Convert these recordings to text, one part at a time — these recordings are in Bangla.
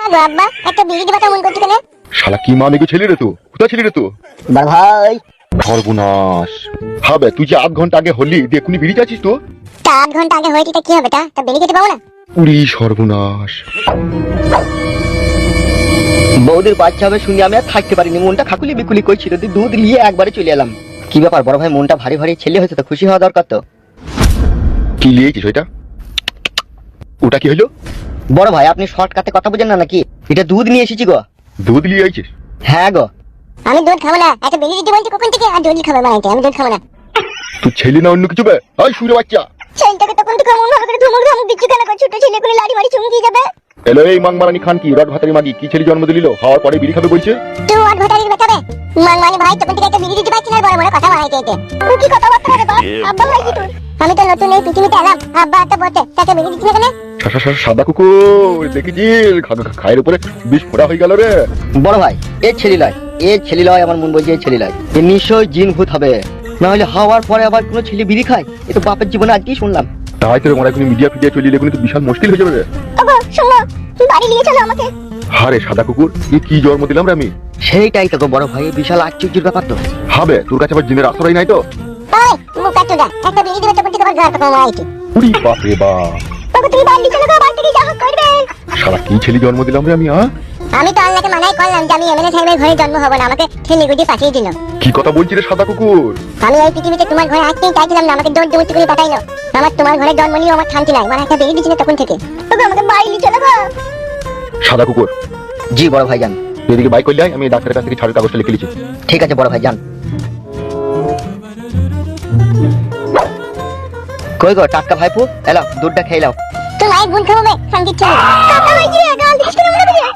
আব্বা একটা বিড়ি দিবা তো মন করছে কেন? শালা কি মানে ছেলে রে তো, কোথায় ছেলে রে তো? বড় ভাই সর্বনাশ। হবে তুই যে আধ ঘন্টা আগে হলি দেখুনি বিড়ি চাচ্ছিস তো? তা আধ ঘন্টা আগে হয়েছে কি হবে তা বিড়ি খেতে পাবো না? উড়ি সর্বনাশ। বৌদির বাচ্চা হবে শুনে আমি আর থাকতে পারিনি, মনটা খাকুলি বিকুলি করছিল, দুধ নিয়ে একবারে চলে এলাম। কি ব্যাপার বড় ভাই, মনটা ভারী ভারী, ছেলে হয়েছে তো খুশি হওয়া দরকার তো। কি লিয়েছিস ওইটা? ওটা কি হলো? বড় ভাই আপনি শর্টকাটে কথা বুঝেন না নাকি? এটা দুধ নিয়ে এসেছি গো। দুধ লিয়ে আইছিস? হ্যাঁ গো। আমি দুধ খাবো না, একটা বিড়ি দিতে বলছি কখন থেকে, আর দুধ খাবে বানাইতে, আমি দুধ খাবো না। তুই ছেলে না অন্য কিছু বে? ওই শুনে বাচ্চা ছেলেটাকে তখন থেকে মন ভালো করে ধমক ধমক দিচ্ছ কেন? ছোট ছেলে করে লাড়ি মারি চুমকি যাবে। এলো এই মাংমারানি খান কি রড ভাতারি মাগি কি ছেলে জন্ম দিল, হওয়ার পরে বিড়ি খাবে বলছে? তুই আর ভটারির বেটাবে মানে ভাই তখন থেকে একটা বিড়ি দিতে পারছি না, বড় বড় কথা বানাইতে এতে। ও কি কথা বলতে রে বাপ? আব্বা ভাই কি তুই? আমি তো নতুন এই পৃথিবীতে এলাম, আব্বা এত বটে তাকে বিড়ি দিচ্ছি না কেন? সাদা কুকুর দেখেছিস খায়ের উপরে বিষ ফোড়া হয়ে গেল রে। বড় ভাই এ ছেলে লয়, এ ছেলে লয়, আমার মন বলছে এ ছেলে লয়, এ নিশ্চয় জিন ভূত হবে, না হলে হওয়ার পরে আবার কোনো ছেলে বিড়ি খায়? এ তো বাপের জীবনে আজকেই শুনলাম। তাই তোর মনে এখন মিডিয়া ফিডিয়া চলিয়ে এখন তো বিশাল মুশকিল হয়ে যাবে রে। ওগো শোনো, বাড়ি নিয়ে চলো আমাকে। হারে সাদা কুকুর এ কি জন্ম দিলাম রে আমি? সেইটাই তো গো বড় ভাই, বিশাল আশ্চর্যের ব্যাপার তো। হবে তোর কাছে আবার জিনের আশ্রয় নাই তো? ওই মুখ কাটো না, একটা বিড়ি দিবে তখন থেকে আবার ঘর কথা মারাইতে। উড়ি বাপ রে বাপ। ওগো তুমি বাড়ি চলো গো, বাড়ি থেকে যা হোক করবে। শালা কি ছেলে জন্ম দিলাম রে আমি? আমি তো আল্লাহকে মানাই করলাম যে আমি এমএলএ সাহেবের ঘরে জন্ম হব না, আমাকে ঠেলে গুজি পাঠিয়ে দিল। কি কথা বলছিস রে সাদা কুকুর? আমি এই পৃথিবীতে তোমার ঘরে আসতেই চাইছিলাম না, আমাকে দৌড় দৌড় করে পাঠাইলো। আমার তোমার ঘরে জন্ম নিয়ে আমার শান্তি নাই, মানে একটা বেরিয়ে দিচ্ছিল তখন থেকে। ওগো আমাকে বাড়ি নিয়ে চলো গো। সাদা কুকুর জি বড় ভাই যান। তুই এদিকে বাইক করলে আয়, আমি ডাক্তারের কাছ থেকে ছাড়ের কাগজটা লিখে লিখি। ঠিক আছে বড় ভাই যান। কই গো টাটকা ভাইপু, এলাও দুধটা খেয়ে লাও। তুই মায়ের গুণ খাবো বে সঙ্গীত ছেলে। কাকা ভাই কি গাল দিস কেন মনে বুঝে?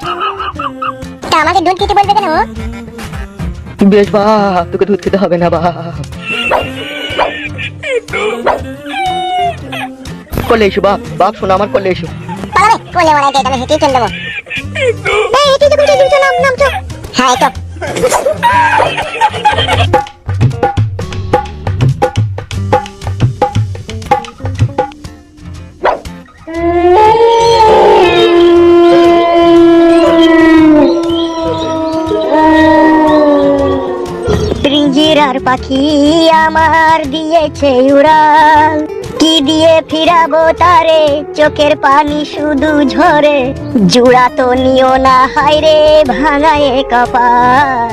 তা আমাকে দুধ খেতে বলবে কেন? বেশ বাপ, তোকে দুধ খেতে হবে না বাপ। কোলে এসো বাপ, বাপ শোনো আমার কোলে এসো। পালাবে কোলে মারাইতে, আমি হেঁটেই চলে দেবো। এই হেঁটে যখন চলে দিচ্ছ নাম নাম তো। হ্যাঁ এই তো। পিঞ্জিরার পাখি আমার দিয়েছে উড়াল, কি দিয়ে ফিরাবো তারে, চোখের পানি শুধু ঝরে, জুড়া তো নিও না হায়রে ভাঙায় কপাল।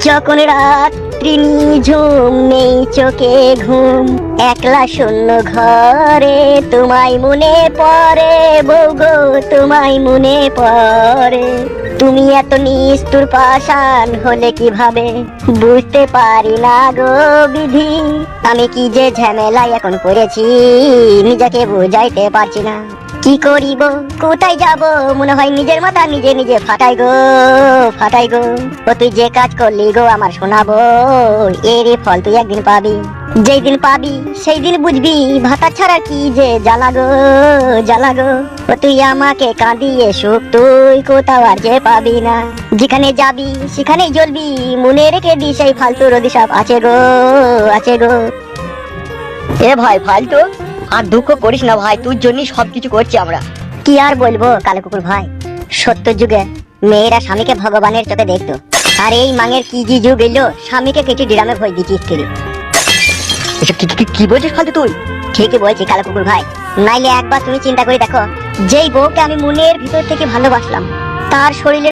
যখন রাত্রি নিঝুম নেই চোখে ঘুম, একলা শূন্য ঘরে তোমায় মনে পড়ে, বউগো তোমায় মনে পড়ে। তুমি এত নিষ্ঠুর পাষাণ হলে কিভাবে, বুঝতে পারি না গো বিধি, আমি কি যে ঝামেলায় এখন পড়েছি, নিজেকে বুঝাইতে পারছি না। কি করিব কোথায় যাব, মনে হয় নিজের মাথা নিজে নিজে ফাটাই গো ফাটাই গো। ও তুই যে কাজ করলি গো আমার শোনাবো, এর ফল তুই একদিন পাবি, যেই দিন পাবি সেই দিন বুঝবি ভাতা ছাড়া কি যে জ্বালা গো জ্বালা গো। ও তুই আমাকে কাঁদিয়ে সুখ তুই কোথাও আর যে পাবি না, যেখানে যাবি সেখানেই জ্বলবি, মনে রেখে দিস এই ফালতু অভিশাপ আছে গো আছে গো। এ ভাই ফালতু আর দুঃখ করিস না ভাই, তোর জন্যই সবকিছু করছি আমরা। কি আর বলবো কালো কুকুর ভাই, সত্য যুগে মেয়েরা স্বামীকে ভগবানের চোখে দেখতো, আর এই মাঙের কি যে যুগ এলো, স্বামীকে কেটে ডিরামে ভয় দিচ্ছিস তুই। এসব কি বলছিস ফালতু তুই? ঠিকই বলছি কালো কুকুর ভাই, নাইলে একবার তুমি চিন্তা করে দেখো, যেই বউকে আমি মনের ভিতর থেকে ভালোবাসলাম, তার শরীরে